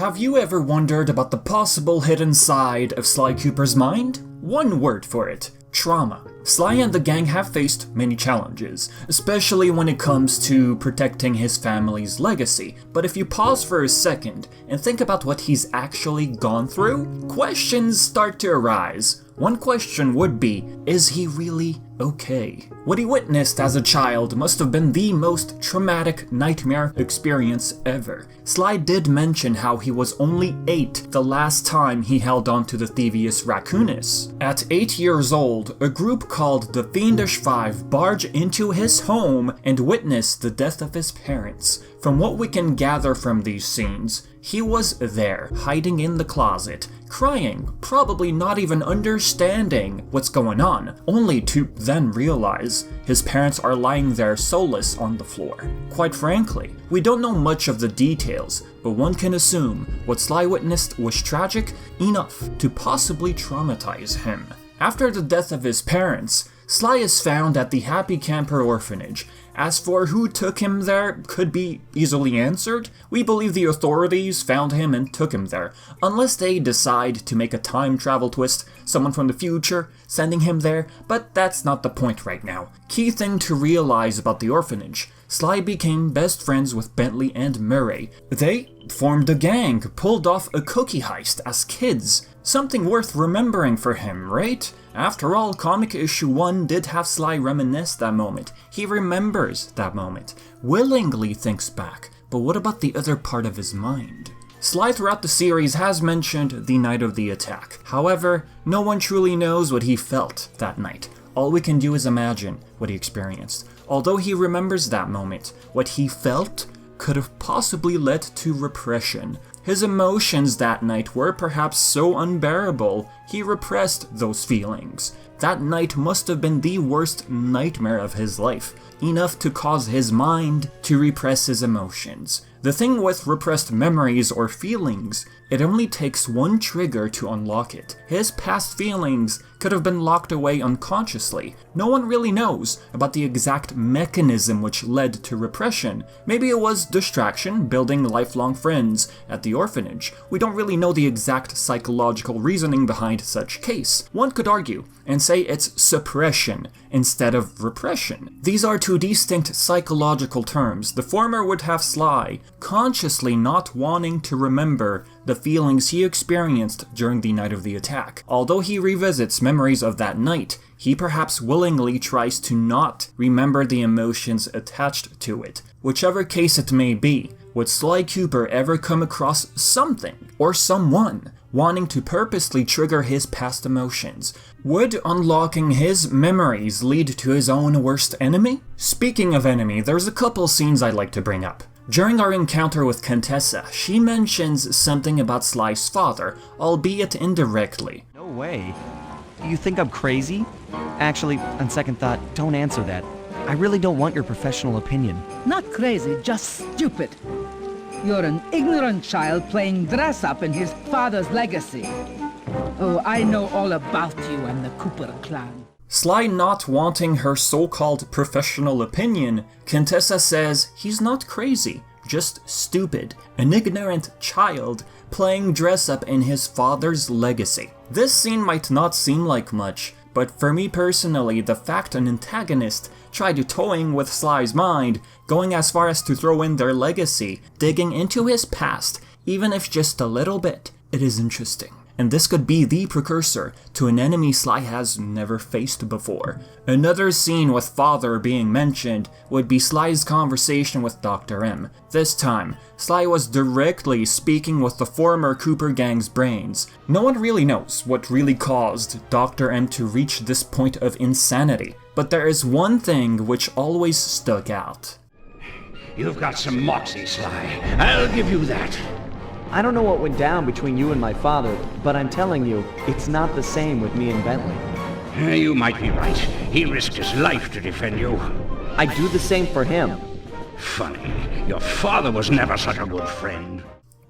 Have you ever wondered about the possible hidden side of Sly Cooper's mind? One word for it: trauma. Sly and the gang have faced many challenges, especially when it comes to protecting his family's legacy. But if you pause for a second and think about what he's actually gone through, questions start to arise. One question would be, is he really okay? What he witnessed as a child must have been the most traumatic nightmare experience ever. Sly did mention how he was only 8 the last time he held on to the Thievius raccoonus. At 8 years old, a group called the Fiendish Five barge into his home and witness the death of his parents. From what we can gather from these scenes, he was there, hiding in the closet, crying, probably not even understanding what's going on, only to then realize his parents are lying there soulless on the floor. Quite frankly, we don't know much of the details, but one can assume what Sly witnessed was tragic enough to possibly traumatize him. After the death of his parents, Sly is found at the Happy Camper Orphanage. As for who took him there could be easily answered. We believe the authorities found him and took him there, unless they decide to make a time travel twist, someone from the future sending him there, but that's not the point right now. Key thing to realize about the orphanage: Sly became best friends with Bentley and Murray. They formed a gang, pulled off a cookie heist as kids. Something worth remembering for him, right? After all, comic issue 1 did have Sly reminisce that moment. He remembers that moment, willingly thinks back, but what about the other part of his mind? Sly throughout the series has mentioned the night of the attack. However, no one truly knows what he felt that night. All we can do is imagine what he experienced. Although he remembers that moment, what he felt could have possibly led to repression. His emotions that night were perhaps so unbearable, he repressed those feelings. That night must have been the worst nightmare of his life, enough to cause his mind to repress his emotions. The thing with repressed memories or feelings, it only takes one trigger to unlock it. His past feelings could have been locked away unconsciously. No one really knows about the exact mechanism which led to repression. Maybe it was distraction, building lifelong friends at the orphanage. We don't really know the exact psychological reasoning behind such case. One could argue and say it's suppression instead of repression. These are two distinct psychological terms. The former would have Sly consciously not wanting to remember the feelings he experienced during the night of the attack. Although he revisits memories of that night, he perhaps willingly tries to not remember the emotions attached to it. Whichever case it may be, would Sly Cooper ever come across something or someone wanting to purposely trigger his past emotions? Would unlocking his memories lead to his own worst enemy? Speaking of enemy, there's a couple scenes I'd like to bring up. During our encounter with Contessa, she mentions something about Sly's father, albeit indirectly. No way. You think I'm crazy? Actually, on second thought, don't answer that. I really don't want your professional opinion. Not crazy, just stupid. You're an ignorant child playing dress-up in his father's legacy. Oh, I know all about you and the Cooper clan. Sly not wanting her so-called professional opinion, Contessa says he's not crazy, just stupid, an ignorant child playing dress-up in his father's legacy. This scene might not seem like much, but for me personally, the fact an antagonist tried toying with Sly's mind, going as far as to throw in their legacy, digging into his past, even if just a little bit, it is interesting. And this could be the precursor to an enemy Sly has never faced before. Another scene with father being mentioned would be Sly's conversation with Dr. M. This time, Sly was directly speaking with the former Cooper gang's brains. No one really knows what really caused Dr. M to reach this point of insanity, but there is one thing which always stuck out. You've got some moxie, Sly. I'll give you that. I don't know what went down between you and my father, but I'm telling you, it's not the same with me and Bentley. You might be right. He risked his life to defend you. I'd do the same for him. Funny, your father was never such a good friend.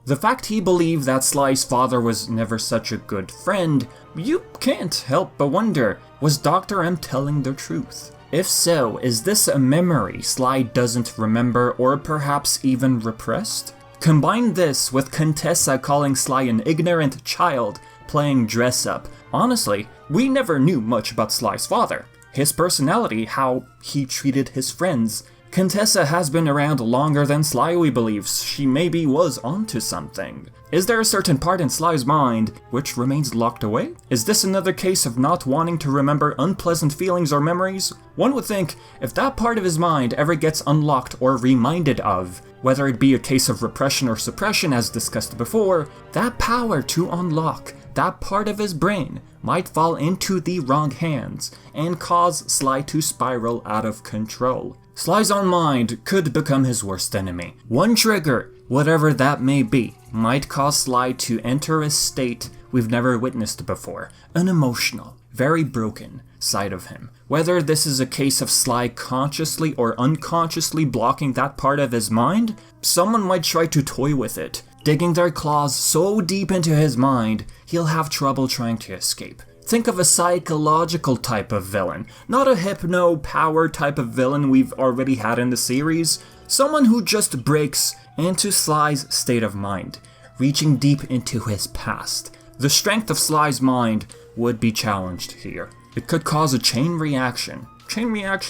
The fact he believed that Sly's father was never such a good friend, you can't help but wonder, was Dr. M telling the truth? If so, is this a memory Sly doesn't remember or perhaps even repressed? Combine this with Contessa calling Sly an ignorant child playing dress-up. Honestly, we never knew much about Sly's father, his personality, how he treated his friends. Contessa has been around longer than Sly, we believe. She maybe was onto something. Is there a certain part in Sly's mind which remains locked away? Is this another case of not wanting to remember unpleasant feelings or memories? One would think if that part of his mind ever gets unlocked or reminded of, whether it be a case of repression or suppression as discussed before, that power to unlock that part of his brain might fall into the wrong hands and cause Sly to spiral out of control. Sly's own mind could become his worst enemy. One trigger, whatever that may be, might cause Sly to enter a state we've never witnessed before, an emotional, very broken side of him. Whether this is a case of Sly consciously or unconsciously blocking that part of his mind, someone might try to toy with it, digging their claws so deep into his mind, he'll have trouble trying to escape. Think of a psychological type of villain, not a hypno-power type of villain we've already had in the series, someone who just breaks into Sly's state of mind, reaching deep into his past. The strength of Sly's mind would be challenged here. It could cause a chain reaction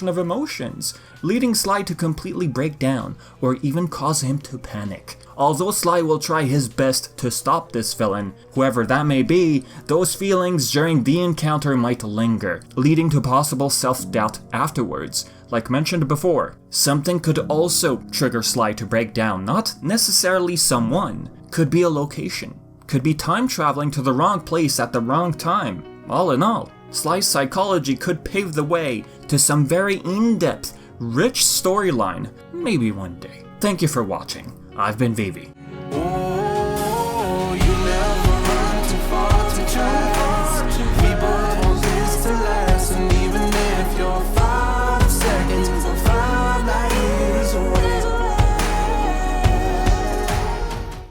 of emotions, leading Sly to completely break down, or even cause him to panic. Although Sly will try his best to stop this villain, whoever that may be, those feelings during the encounter might linger, leading to possible self-doubt afterwards. Like mentioned before, something could also trigger Sly to break down, not necessarily someone. Could be a location, could be time traveling to the wrong place at the wrong time. All in all, Sly's psychology could pave the way to some very in-depth, rich storyline, maybe one day. Thank you for watching. I've been Vivi.